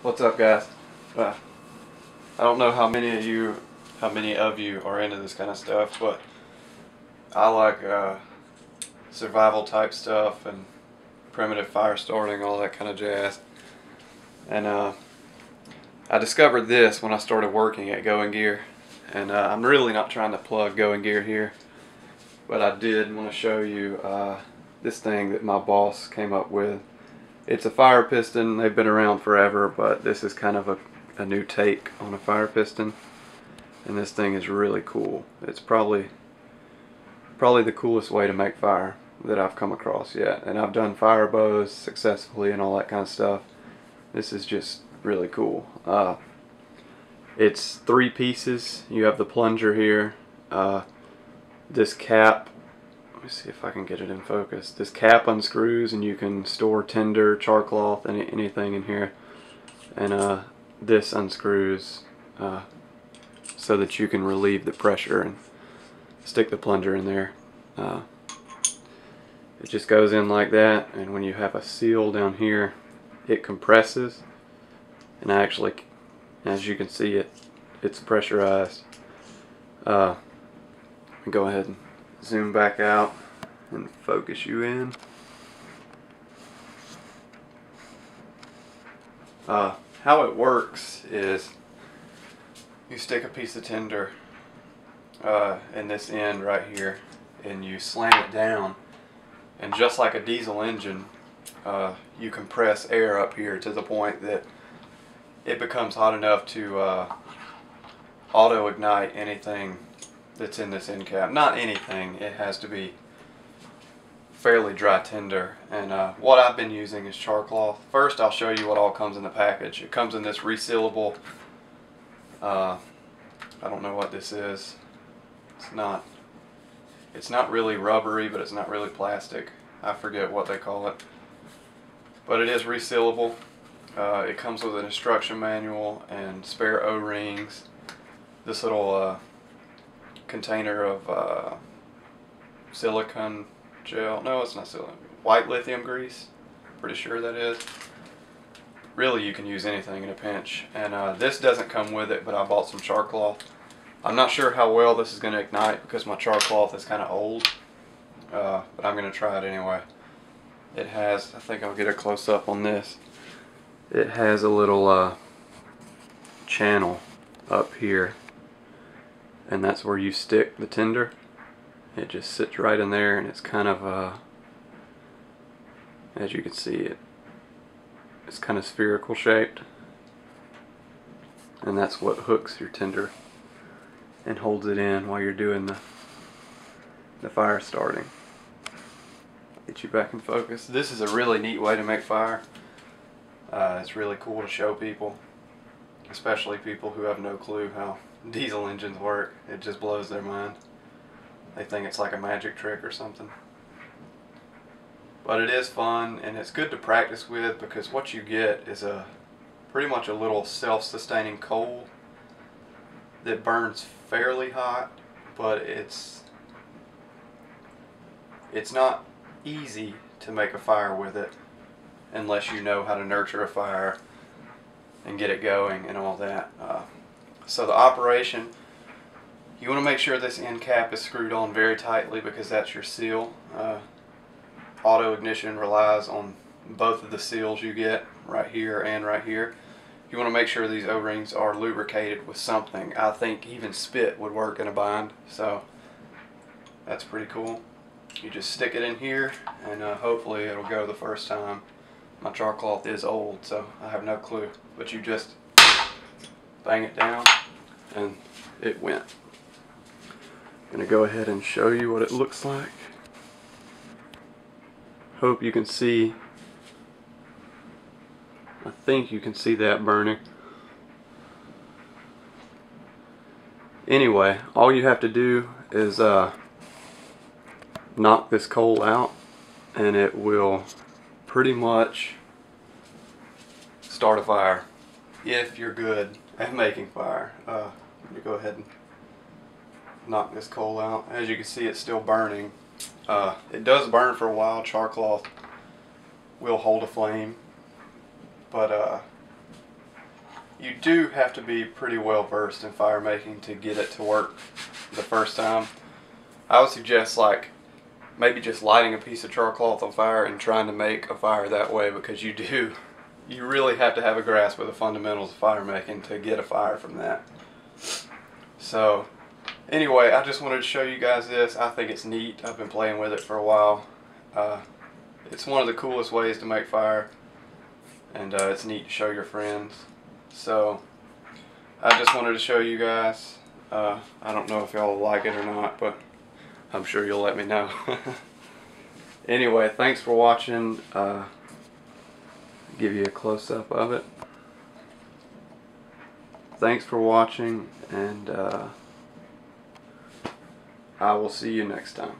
What's up, guys? I don't know how many of you are into this kind of stuff, but I like survival type stuff and primitive fire starting, all that kind of jazz. And I discovered this when I started working at Going Gear, and I'm really not trying to plug Going Gear here, but I did want to show you this thing that my boss came up with. It's a fire piston. They've been around forever, but this is kind of a new take on a fire piston, and this thing is really cool. It's probably the coolest way to make fire that I've come across yet, and I've done fire bows successfully and all that kind of stuff. This is just really cool. It's 3 pieces. You have the plunger here, this cap. Let me see if I can get it in focus. This cap unscrews and you can store tinder, char cloth, anything in here. And this unscrews so that you can relieve the pressure and stick the plunger in there. It just goes in like that, and when you have a seal down here, it compresses, and actually, as you can see, it's pressurized. Go ahead and zoom back out and focus you in. How it works is you stick a piece of tinder in this end right here, and you slam it down, and just like a diesel engine, you compress air up here to the point that it becomes hot enough to auto ignite anything that's in this end cap. Not anything, it has to be fairly dry tinder. And what I've been using is char cloth. First, I'll show you what all comes in the package. It comes in this resealable, I don't know what this is. It's not really rubbery, but it's not really plastic. I forget what they call it, but it is resealable. It comes with an instruction manual and spare O-rings. This little container of silicone gel. No, it's not silicone. White lithium grease. Pretty sure that is. Really, you can use anything in a pinch. And this doesn't come with it, but I bought some char cloth. I'm not sure how well this is going to ignite because my char cloth is kind of old, but I'm going to try it anyway. It has, I think I'll get a close up on this. It has a little channel up here, and that's where you stick the tinder. It just sits right in there, and it's kind of, as you can see, it's kind of spherical shaped, and that's what hooks your tinder and holds it in while you're doing the fire starting. Get you back in focus. This is a really neat way to make fire. It's really cool to show people, especially people who have no clue how diesel engines work. It just blows their mind. They think it's like a magic trick or something. But it is fun, and it's good to practice with, because what you get is pretty much a little self-sustaining coal that burns fairly hot, but it's not easy to make a fire with it unless you know how to nurture a fire and get it going and all that. So the operation, you want to make sure this end cap is screwed on very tightly, because that's your seal. Auto ignition relies on both of the seals you get right here and right here. You want to make sure these O-rings are lubricated with something. I think even spit would work in a bind, so that's pretty cool. You just stick it in here, and hopefully it'll go the first time. My char cloth is old, so I have no clue, but you just bang it down and it went. I'm going to go ahead and show you what it looks like. Hope you can see. I think you can see that burning. Anyway, all you have to do is knock this coal out, and it will pretty much start a fire if you're good at making fire. Let me go ahead and knock this coal out. As you can see, it's still burning. It does burn for a while. Char cloth will hold a flame, but you do have to be pretty well versed in fire making to get it to work the first time. I would suggest like maybe just lighting a piece of char cloth on fire and trying to make a fire that way, because you really have to have a grasp of the fundamentals of fire making to get a fire from that. So anyway, I just wanted to show you guys this. I think it's neat. I've been playing with it for a while. It's one of the coolest ways to make fire, and it's neat to show your friends. So I just wanted to show you guys. I don't know if y'all like it or not, but I'm sure you'll let me know. Anyway, thanks for watching. Give you a close-up of it. Thanks for watching, and I will see you next time.